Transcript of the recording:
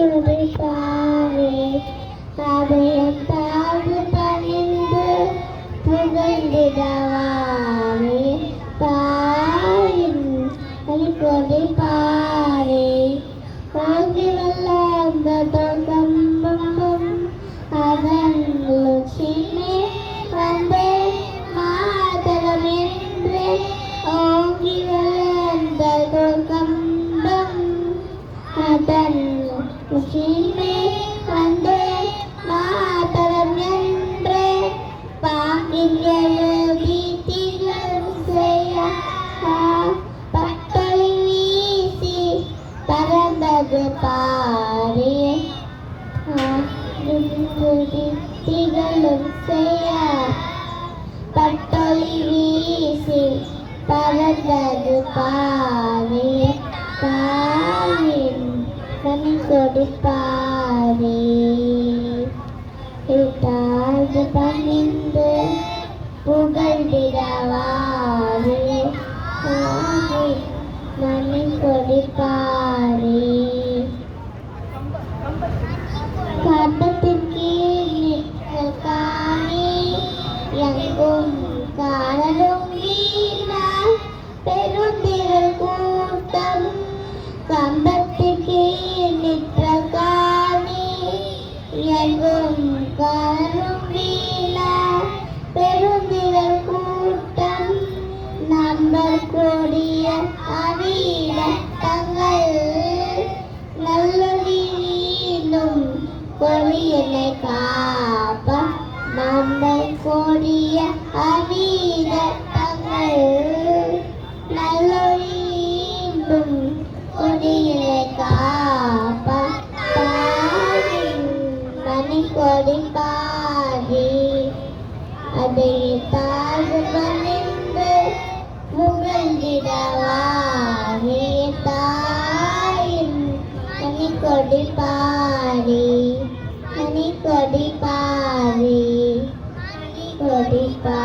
துடிப்பாரே அபயம் தாழ்வு பணிந்து புகழ்ந்திடவாரே தாயின் கொடிப்பாரே ஓங்கி வல்ல அந்த தொகம்பம் அதன் லட்சுமி வந்தே மாதரம் என்று ஓங்கி வல்ல அந்த தொகம்பம் அதன் லட்சுமி வந்தே மாதரம் என்று பாங்கில் எழுதி திகழும் செய்ய பட்டொளி வீசி பறந்தது பாரே திகழும் செய்ய பட்டொளி வீசி பறந்தது பாரே தாயின் கனி கொடுப்பாரே தாழ்ந்து பணிந்து புகழ்ந்திடவாரே மணி கொடுப்பாரே கண்டத்திற்கு நிற்க காணி எங்கும் காணலும் வீணா பெருந்திரள் கூட்டம் கம்பத்திற்கு நிற்க காணி எங்கும் காணலும் வீணா பெருந்திரள் கூட்டம் நம்பர் கூடிய அணியிடங்கள் நல்லொளி வீணும் கொடியனை காப்ப நம்பர் கூடிய அணியிடங்கள் நல்லொளி வீணும் கொடியனை காப்ப மணி கொடி பாடி அதை தாழ்வு பணிந்து புகழ்ந்திடவாரே தாயின் மணி கொடி பாடி மணி கொடி பாடி கொடி பாடி